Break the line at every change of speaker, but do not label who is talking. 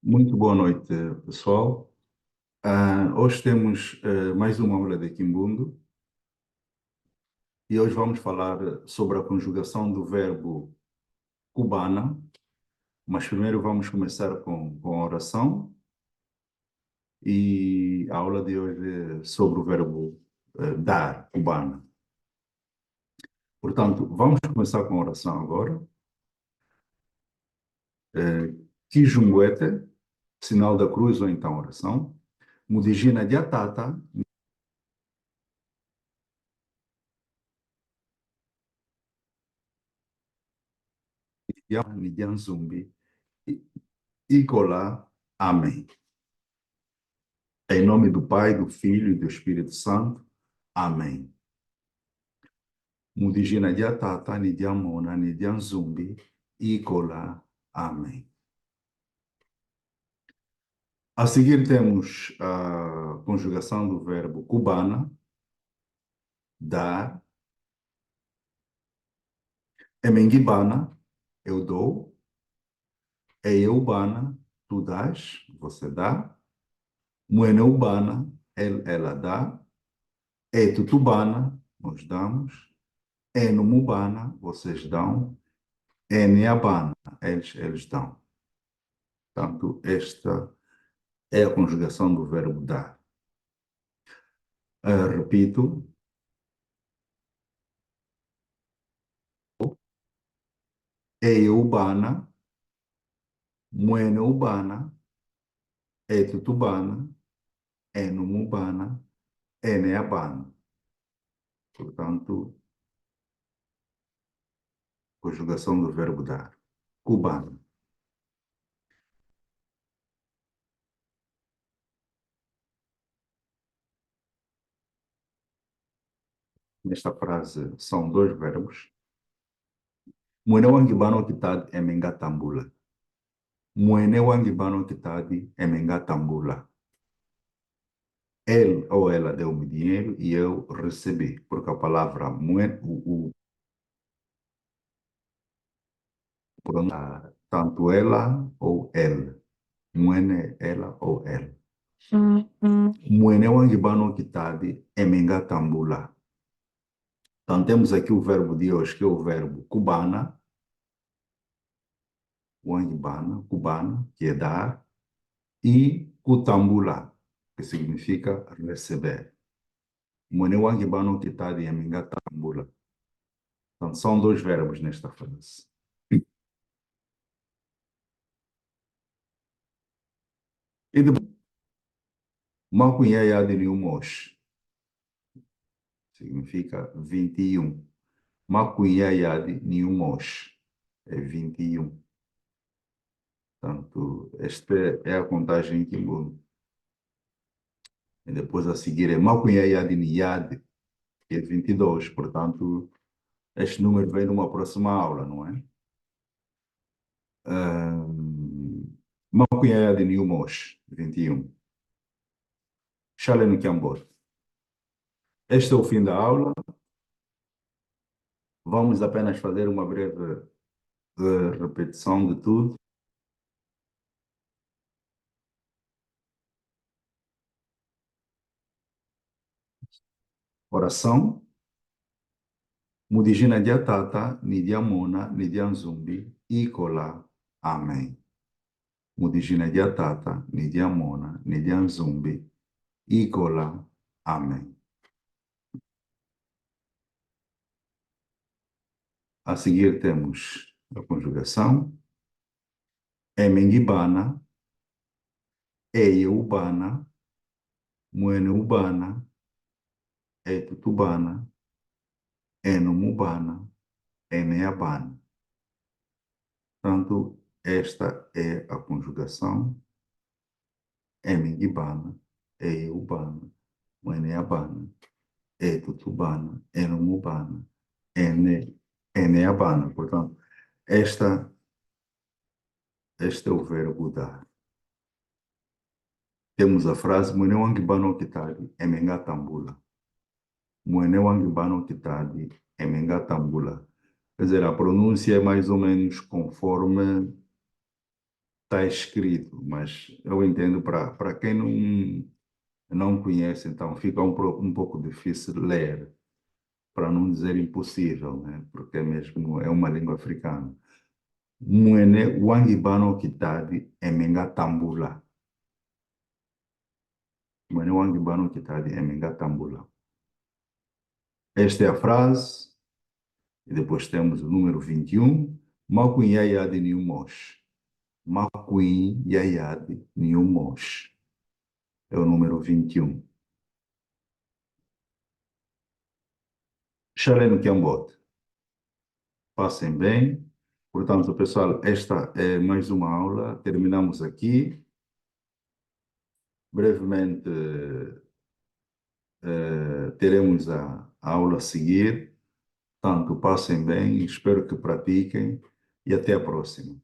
Muito boa noite, pessoal. Hoje temos mais uma aula de Quimbundo e hoje vamos falar sobre a conjugação do verbo cubana, mas primeiro vamos começar com a oração e a aula de hoje é sobre o verbo dar, cubana. Portanto, vamos começar com a oração agora. Kijunguete, sinal da cruz ou então oração. Mudigina diatata, Nidianzumbi, Igola, Amém. Em nome do Pai, do Filho e do Espírito Santo. Amém. Mudigina diatata, nidiamona, nidianzumbi, Igola, Amém. A seguir temos a conjugação do verbo cubana, dar. Emengibana, eu dou. Eubana, tu dás, você dá. Mueneubana, ela dá. Tutubana, nós damos. Enumubana, vocês dão. Eniabana, eles dão. Portanto, esta é a conjugação do verbo dar. Repito. Eubana, Mueneubana, Tutubana, Enumubana, Eneabana. Portanto, conjugação do verbo dar. Cubano. Nesta frase são dois verbos. Mwene wangibano kitadi emengatambula. Mwene wangibano kitadi emengatambula. Ele ou ela deu-me dinheiro e eu recebi, porque a palavra mwene, tanto ela ou ele. Mwene, ela ou ele. Mwene wangibano kitadi emengatambula. Então, temos aqui o verbo de hoje, que é o verbo cubana, wangibana, cubana, que é dar, e kutambula, que significa receber. Mwene wangibano kitadi emengatambula. Então, são dois verbos nesta frase. E depois, makunhaya de Niumosh, significa 21. Makunhaya de Niumosh é 21. Portanto, esta é a contagem que muda. E depois a seguir é Makunhaya de Niyad, que é 22. Portanto, este número vem numa próxima aula, não é? Makunhaya de Niumosh, 21. Shalem Kiambot. Este é o fim da aula. Vamos apenas fazer uma breve repetição de tudo. Oração. Mudigina diatata, nidiamona, nidianzumbi, ikola, amém. Mudigina diatata, nidiamona, nidianzumbi, ikola, amém. A seguir temos a conjugação. Emengibana, eyeubana, mueneubana, etutubana, enumubana, eneabana. Portanto, esta é a conjugação. Emengibana, eyeubana, mueneabana, etutubana, enumubana, eneabana. Portanto, este é o verbo dar. Temos a frase Mwene wangibano kitadi emengatambula. Mwene wangibano kitadi emengatambula. Quer dizer, a pronúncia é mais ou menos conforme está escrito, mas eu entendo para quem não conhece, então fica um pouco difícil ler, para não dizer impossível, né? Porque mesmo é uma língua africana. Mwene wangibano kitadi emenga tambula. Mwene wangibano kitadi emenga tambula. Esta é a frase, e depois temos o número 21. Makuin yayadi ni umosh. Makuin yayadi ni umosh. É o número 21. Shalem Kiambot. Passem bem. Portanto, pessoal, esta é mais uma aula. Terminamos aqui. Brevemente, teremos a aula a seguir. Portanto, passem bem, espero que pratiquem e até a próxima.